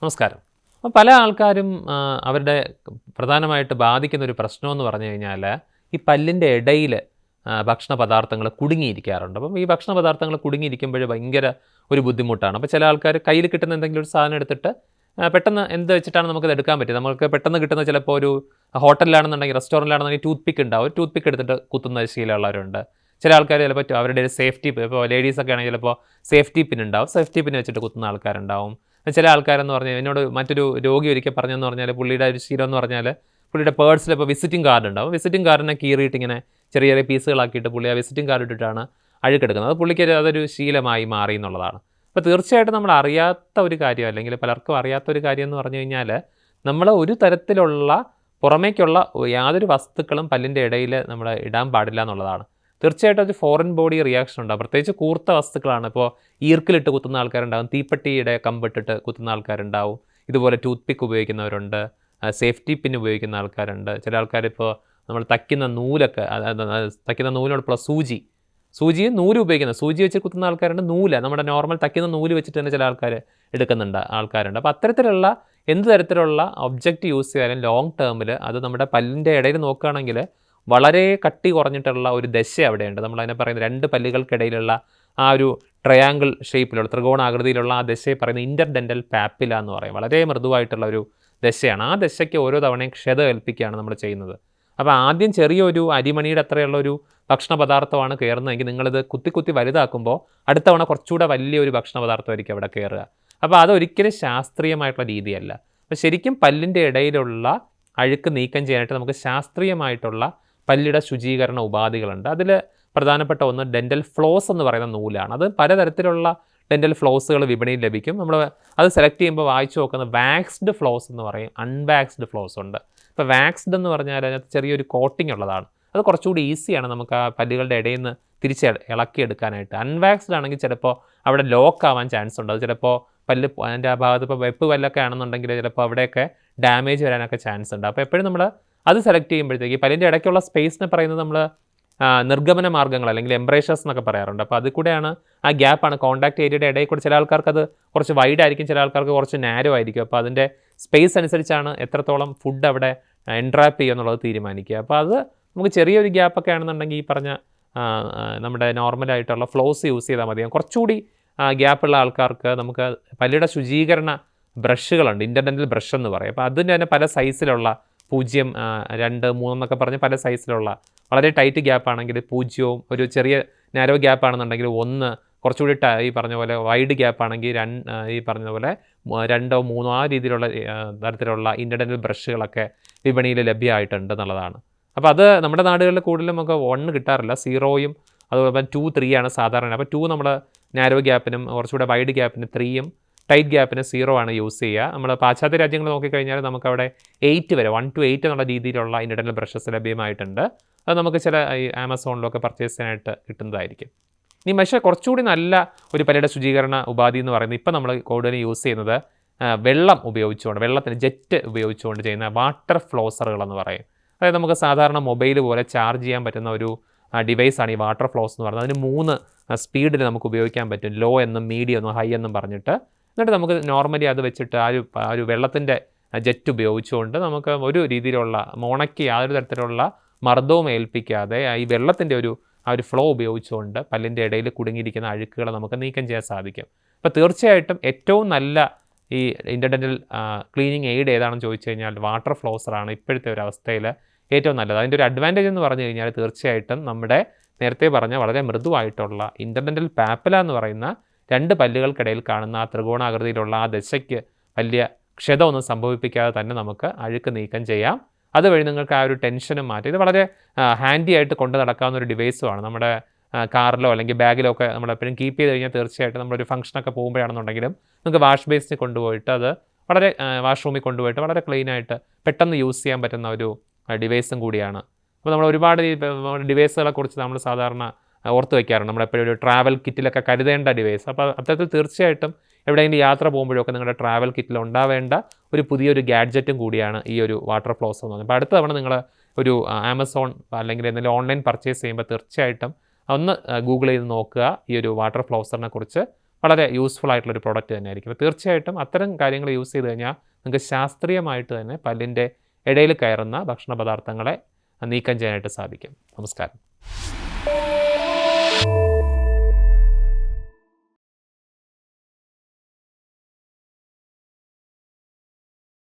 നമസ്കാരം. അപ്പോൾ പല ആൾക്കാരും അവരുടെ പ്രധാനമായിട്ട് ബാധിക്കുന്ന ഒരു പ്രശ്നമെന്ന് പറഞ്ഞു കഴിഞ്ഞാൽ ഈ പല്ലിൻ്റെ ഇടയിൽ ഭക്ഷണ പദാർത്ഥങ്ങൾ കുടുങ്ങിയിരിക്കാറുണ്ട്. അപ്പം ഈ ഭക്ഷണ പദാർത്ഥങ്ങൾ കുടുങ്ങിയിരിക്കുമ്പോൾ ഭയങ്കര ഒരു ബുദ്ധിമുട്ടാണ്. അപ്പോൾ ചില ആൾക്കാർ കയ്യിൽ കിട്ടുന്ന എന്തെങ്കിലും ഒരു സാധനം എടുത്തിട്ട് പെട്ടെന്ന് എന്ത് വെച്ചിട്ടാണ് നമുക്കത് എടുക്കാൻ പറ്റും. നമുക്ക് പെട്ടെന്ന് കിട്ടുന്ന ചിലപ്പോൾ ഒരു ഹോട്ടലിലാണെന്നുണ്ടെങ്കിൽ റെസ്റ്റോറൻറ്റിലാണെന്നുണ്ടെങ്കിൽ ടൂത്ത് പിക്ക് ഉണ്ടാവും. ഒരു ടൂത്ത് പിക്ക് എടുത്തിട്ട് കുത്തുന്ന ശീലമുള്ളവരുണ്ട്. ചില ആൾക്കാർ ചിലപ്പോൾ അവരുടെ ഒരു സേഫ്റ്റി, ഇപ്പോൾ ലേഡീസൊക്കെ ആണെങ്കിൽ ചിലപ്പോൾ സേഫ്റ്റി പിൻ ഉണ്ടാവും. സേഫ്റ്റി പിൻ വെച്ചിട്ട് കുത്തുന്ന ആൾക്കാരുണ്ടാവും. ചില ആൾക്കാരെന്ന് പറഞ്ഞാൽ എന്നോട് മറ്റൊരു രോഗി ഒരിക്കൽ പറഞ്ഞതെന്ന് പറഞ്ഞാൽ പുള്ളിയുടെ ഒരു ശീലം എന്ന് പറഞ്ഞാൽ പുള്ളിയുടെ പേഴ്സിൽ ഇപ്പോൾ വിസിറ്റിംഗ് കാർഡ് ഉണ്ടാവും. വിസിറ്റിംഗ് കാർഡിനെ കീറിയിട്ട് ഇങ്ങനെ ചെറിയ ചെറിയ പീസുകളാക്കിയിട്ട് പുള്ളി ആ വിസിറ്റിംഗ് കാർഡ് ഇട്ടിട്ടാണ് അഴുക്കെടുക്കുന്നത്. അത് പുള്ളിക്ക് അതൊരു ശീലമായി മാറി എന്നുള്ളതാണ്. അപ്പോൾ തീർച്ചയായിട്ടും നമ്മൾ അറിയാത്ത ഒരു കാര്യം, അല്ലെങ്കിൽ പലർക്കും അറിയാത്ത ഒരു കാര്യം എന്ന് പറഞ്ഞു കഴിഞ്ഞാൽ നമ്മൾ ഒരു തരത്തിലുള്ള പുറമേക്കുള്ള യാതൊരു വസ്തുക്കളും പല്ലിൻ്റെ ഇടയിൽ നമ്മൾ ഇടാൻ പാടില്ല എന്നുള്ളതാണ്. തീർച്ചയായിട്ടും ഒരു ഫോറിൻ ബോഡി റിയാക്ഷൻ ഉണ്ടാകും. പ്രത്യേകിച്ച് കൂർത്ത വസ്തുക്കളാണ്. ഇപ്പോൾ ഈർക്കിലിട്ട് കുത്തുന്ന ആൾക്കാരുണ്ടാകും, തീപ്പെട്ടിയുടെ കമ്പിട്ടിട്ട് കുത്തുന്ന ആൾക്കാരുണ്ടാവും, ഇതുപോലെ ടൂത്ത് പിക്ക് ഉപയോഗിക്കുന്നവരുണ്ട്, സേഫ്റ്റി പിൻ ഉപയോഗിക്കുന്ന ആൾക്കാരുണ്ട്. ചില ആൾക്കാരിപ്പോൾ നമ്മൾ തയ്ക്കുന്ന നൂലൊക്കെ, തയ്ക്കുന്ന നൂലിനോടൊപ്പം സൂചിയും നൂല് ഉപയോഗിക്കുന്നത്, സൂചി വെച്ച് കുത്തുന്ന ആൾക്കാരുണ്ട്, നൂല് നമ്മുടെ നോർമൽ തയ്ക്കുന്ന നൂല് വെച്ചിട്ട് തന്നെ ചില ആൾക്കാരുണ്ട്. അപ്പോൾ അത്തരത്തിലുള്ള എന്ത് തരത്തിലുള്ള ഒബ്ജക്റ്റ് യൂസ് ചെയ്താലും ലോങ് ടേമിൽ അത് നമ്മുടെ പല്ലിൻ്റെ ഇടയിൽ നോക്കുകയാണെങ്കിൽ വളരെ കട്ടി കുറഞ്ഞിട്ടുള്ള ഒരു ദശ അവിടെയുണ്ട്. നമ്മളതിനെ പറയുന്നത് രണ്ട് പല്ലുകൾക്കിടയിലുള്ള ആ ഒരു ട്രയാങ്കിൾ ഷേപ്പിലുള്ള ത്രികോണാകൃതിയിലുള്ള ആ ദശയെ പറയുന്നത് ഇൻ്റർഡെൻ്റൽ പാപ്പില എന്ന് പറയും. വളരെ മൃദുവായിട്ടുള്ള ഒരു ദശയാണ്. ആ ദശയ്ക്ക് ഓരോ തവണയും ക്ഷത ഏൽപ്പിക്കുകയാണ് നമ്മൾ ചെയ്യുന്നത്. അപ്പോൾ ആദ്യം ചെറിയൊരു അരിമണിയുടെ അത്രയുള്ള ഒരു ഭക്ഷണ പദാർത്ഥമാണ് കയറുന്നതെങ്കിൽ നിങ്ങളിത് കുത്തി വലുതാക്കുമ്പോൾ അടുത്ത തവണ കുറച്ചുകൂടെ വലിയൊരു ഭക്ഷണ പദാർത്ഥമായിരിക്കും അവിടെ കയറുക. അപ്പോൾ അതൊരിക്കലും ശാസ്ത്രീയമായിട്ടുള്ള രീതിയല്ല. അപ്പോൾ ശരിക്കും പല്ലിൻ്റെ ഇടയിലുള്ള അഴുക്ക് നീക്കം ചെയ്യാനായിട്ട് നമുക്ക് ശാസ്ത്രീയമായിട്ടുള്ള പല്ലിയുടെ ശുചീകരണ ഉപാധികളുണ്ട്. അതിൽ പ്രധാനപ്പെട്ട ഒന്ന് ഡെൻ്റൽ ഫ്ലോസ് എന്ന് പറയുന്ന നൂലാണ്. അത് പലതരത്തിലുള്ള ഡെൻ്റൽ ഫ്ലോസുകൾ വിപണിയിൽ ലഭിക്കും. നമ്മൾ അത് സെലക്ട് ചെയ്യുമ്പോൾ വായിച്ചു നോക്കുന്ന വാക്സ്ഡ് ഫ്ലോസ് എന്ന് പറയും, അൺവാക്സ്ഡ് ഫ്ലോസ് ഉണ്ട്. ഇപ്പോൾ വാക്സ്ഡ് എന്ന് പറഞ്ഞാൽ അതിനകത്ത് ചെറിയൊരു കോട്ടിംഗ് ഉള്ളതാണ്. അത് കുറച്ചുകൂടി ഈസിയാണ് നമുക്ക് ആ പല്ലുകളുടെ ഇടയിൽ നിന്ന് തിരിച്ച് ഇളക്കിയെടുക്കാനായിട്ട്. അൺവാക്സ്ഡ് ആണെങ്കിൽ ചിലപ്പോൾ അവിടെ ലോക്ക് ആവാൻ ചാൻസ് ഉണ്ട്. അത് ചിലപ്പോൾ പല്ല് അതിൻ്റെ ആ ഭാഗത്ത് ഇപ്പോൾ വെപ്പ് പല്ലൊക്കെ ആണെന്നുണ്ടെങ്കിൽ ചിലപ്പോൾ അവിടെയൊക്കെ ഡാമേജ് വരാനൊക്കെ ചാൻസ് ഉണ്ട്. അപ്പോൾ എപ്പോഴും നമ്മൾ അത് സെലക്ട് ചെയ്യുമ്പോഴത്തേക്ക് പല്ലിൻ്റെ ഇടയ്ക്കുള്ള സ്പേസിനെ പറയുന്നത് നമ്മൾ നിർഗമന മാർഗ്ഗങ്ങൾ അല്ലെങ്കിൽ എംബ്രേഷേഴ്സ് എന്നൊക്കെ പറയാറുണ്ട്. അപ്പോൾ അതിൽ കൂടെയാണ് ആ ഗ്യാപ്പാണ് കോൺടാക്ട് ഏരിയയുടെ ഇടയിൽ കൂടെ. ചില ആൾക്കാർക്ക് അത് കുറച്ച് വൈഡ് ആയിരിക്കും, ചില ആൾക്കാർക്ക് കുറച്ച് നാരോ ആയിരിക്കും. അപ്പോൾ അതിൻ്റെ സ്പേസ് അനുസരിച്ചാണ് എത്രത്തോളം ഫുഡ് അവിടെ എൻട്രാപ്പ് ചെയ്യുക എന്നുള്ളത് തീരുമാനിക്കുക. അപ്പോൾ അത് നമുക്ക് ചെറിയൊരു ഗ്യാപ്പൊക്കെ ആണെന്നുണ്ടെങ്കിൽ ഈ പറഞ്ഞ നമ്മുടെ നോർമലായിട്ടുള്ള ഫ്ലോസ് യൂസ് ചെയ്താൽ മതി. കുറച്ചുകൂടി ഗ്യാപ്പുള്ള ആൾക്കാർക്ക് നമുക്ക് പല്ലിയുടെ ശുചീകരണ ബ്രഷുകളുണ്ട്, ഇൻ്റർഡെൻ്റൽ ബ്രഷ് എന്ന് പറയും. അപ്പോൾ അതിൻ്റെ തന്നെ പല സൈസിലുള്ള 0, 2, 3 എന്നൊക്കെ പറഞ്ഞ് പല സൈസിലുള്ള വളരെ ടൈറ്റ് ഗ്യാപ്പാണെങ്കിൽ 0, ഒരു ചെറിയ നാരോ ഗ്യാപ്പാണെന്നുണ്ടെങ്കിൽ 1, കുറച്ചുകൂടി ഈ പറഞ്ഞ പോലെ വൈഡ് ഗ്യാപ്പാണെങ്കിൽ ഈ പറഞ്ഞ പോലെ 2, 3 ആ രീതിയിലുള്ള തരത്തിലുള്ള ഇൻ്റർഡെൻ്റൽ ബ്രഷുകളൊക്കെ വിപണിയിൽ ലഭ്യമായിട്ടുണ്ട് എന്നുള്ളതാണ്. അപ്പോൾ അത് നമ്മുടെ നാടുകളിൽ കൂടുതലും നമുക്ക് 1 കിട്ടാറില്ല, 0യും അതുപോലെ 2, 3 ആണ് സാധാരണ. അപ്പോൾ 2 നമ്മൾ നാരോ ഗ്യാപ്പിനും കുറച്ചുകൂടെ വൈഡ് ഗ്യാപ്പിന് 3യും ടൈറ്റ് ഗ്യാപ്പിന് 0 ആണ് യൂസ് ചെയ്യുക. നമ്മൾ പാശ്ചാത്യ രാജ്യങ്ങൾ നോക്കിക്കഴിഞ്ഞാൽ നമുക്കവിടെ 8 വരെ 1 to 8 എന്നുള്ള രീതിയിലുള്ള ഇൻ്റർഡെൻ്റൽ ബ്രഷസ് ലഭ്യമായിട്ടുണ്ട്. അത് നമുക്ക് ചില ഈ ആമസോണിലൊക്കെ പർച്ചേസ് ചെയ്യാനായിട്ട് കിട്ടുന്നതായിരിക്കും. ഇനി പക്ഷേ കുറച്ചുകൂടി നല്ല ഒരു പല്ലിയുടെ ശുചീകരണ ഉപാധി എന്ന് പറയുന്നത് ഇപ്പോൾ നമ്മൾ കൂടുതലും യൂസ് ചെയ്യുന്നത് വെള്ളം ഉപയോഗിച്ചുകൊണ്ട്, വെള്ളത്തിന് ജെറ്റ് ഉപയോഗിച്ചുകൊണ്ട് ചെയ്യുന്ന വാട്ടർ ഫ്ലോസറുകളെന്ന് പറയും. അതായത് നമുക്ക് സാധാരണ മൊബൈൽ പോലെ ചാർജ് ചെയ്യാൻ പറ്റുന്ന ഒരു ഡിവൈസാണ് ഈ വാട്ടർ ഫ്ലോസ് എന്ന് പറയുന്നത്. അതിന് 3 സ്പീഡിൽ നമുക്ക് ഉപയോഗിക്കാൻ പറ്റും, ലോ എന്നും മീഡിയം എന്നും ഹൈ എന്നും പറഞ്ഞിട്ട്. എന്നിട്ട് നമുക്ക് നോർമലി അത് വെച്ചിട്ട് ആ ഒരു വെള്ളത്തിൻ്റെ ജെറ്റ് ഉപയോഗിച്ചുകൊണ്ട് നമുക്ക് ഒരു രീതിയിലുള്ള മോണയ്ക്ക് യാതൊരു തരത്തിലുള്ള മർദ്ദവും ഏൽപ്പിക്കാതെ ഈ വെള്ളത്തിൻ്റെ ആ ഒരു ഫ്ലോ ഉപയോഗിച്ചുകൊണ്ട് പല്ലിൻ്റെ ഇടയിൽ കുടുങ്ങിയിരിക്കുന്ന അഴുക്കുകളെ നമുക്ക് നീക്കം ചെയ്യാൻ സാധിക്കും. അപ്പോൾ തീർച്ചയായിട്ടും ഏറ്റവും നല്ല ഈ ഇൻ്റർഡെൻ്റൽ ക്ലീനിങ് എയ്ഡ് ഏതാണെന്ന് ചോദിച്ചു കഴിഞ്ഞാൽ വാട്ടർ ഫ്ലോസറാണ് ഇപ്പോഴത്തെ ഒരു അവസ്ഥയിൽ ഏറ്റവും നല്ലത്. അതിൻ്റെ ഒരു അഡ്വാൻറ്റേജ് എന്ന് പറഞ്ഞു കഴിഞ്ഞാൽ തീർച്ചയായിട്ടും നമ്മുടെ നേരത്തെ പറഞ്ഞ വളരെ മൃദുവായിട്ടുള്ള ഇൻ്റർഡെൻ്റൽ പാപ്പില എന്ന് പറയുന്ന 2 പല്ലുകൾക്കിടയിൽ കാണുന്ന ആ ത്രികോണാകൃതിയിലുള്ള ആ ദശയ്ക്ക് വലിയ ക്ഷത ഒന്നും സംഭവിപ്പിക്കാതെ തന്നെ നമുക്ക് അഴുക്ക് നീക്കം ചെയ്യാം. അതുവഴി നിങ്ങൾക്ക് ആ ഒരു ടെൻഷനും മാറ്റി ഇത് വളരെ ഹാൻഡി ആയിട്ട് കൊണ്ട് നടക്കാവുന്ന ഒരു ഡിവൈസുമാണ്. നമ്മുടെ കാറിലോ അല്ലെങ്കിൽ ബാഗിലോ ഒക്കെ നമ്മളെപ്പോഴും കീപ്പ് ചെയ്ത് കഴിഞ്ഞാൽ തീർച്ചയായിട്ടും നമ്മളൊരു ഫംഗ്ഷനൊക്കെ പോകുമ്പോഴാണെന്നുണ്ടെങ്കിലും നമുക്ക് വാഷ് ബേസിന് കൊണ്ടുപോയിട്ട് അത് വളരെ വാഷ്റൂമിൽ കൊണ്ടുപോയിട്ട് വളരെ ക്ലീനായിട്ട് പെട്ടെന്ന് യൂസ് ചെയ്യാൻ പറ്റുന്ന ഒരു ഡിവൈസും കൂടിയാണ്. അപ്പോൾ നമ്മൾ ഒരുപാട് ഡിവൈസുകളെക്കുറിച്ച് നമ്മൾ സാധാരണ ഓർത്ത് വയ്ക്കാറുണ്ട്. നമ്മളെപ്പോഴും ഒരു ട്രാവൽ കിറ്റിലൊക്കെ കരുതേണ്ട ഡിവൈസ്. അപ്പോൾ അത്തരത്തിൽ തീർച്ചയായിട്ടും എവിടെയെങ്കിലും യാത്ര പോകുമ്പോഴൊക്കെ നിങ്ങളുടെ ട്രാവൽ കിറ്റിൽ ഉണ്ടാവേണ്ട ഒരു പുതിയൊരു ഗാഡ്ജറ്റും കൂടിയാണ് ഈ ഒരു വാട്ടർ ഫ്ലോസ് എന്ന് പറയുന്നത്. അപ്പോൾ അടുത്ത തവണ നിങ്ങൾ ഒരു ആമസോൺ അല്ലെങ്കിൽ എന്തെങ്കിലും ഓൺലൈൻ പർച്ചേസ് ചെയ്യുമ്പോൾ തീർച്ചയായിട്ടും ഒന്ന് ഗൂഗിൾ ചെയ്ത് നോക്കുക ഈ ഒരു വാട്ടർ ഫ്ലോസറിനെ കുറിച്ച്. വളരെ യൂസ്ഫുൾ ആയിട്ടുള്ളൊരു പ്രോഡക്റ്റ് തന്നെയായിരിക്കും. അപ്പോൾ തീർച്ചയായിട്ടും അത്തരം കാര്യങ്ങൾ യൂസ് ചെയ്ത് കഴിഞ്ഞാൽ നിങ്ങൾക്ക് ശാസ്ത്രീയമായിട്ട് തന്നെ പല്ലിൻ്റെ ഇടയിൽ കയറുന്ന ഭക്ഷണ പദാർത്ഥങ്ങളെ നീക്കം ചെയ്യാനായിട്ട് സാധിക്കും. നമസ്കാരം.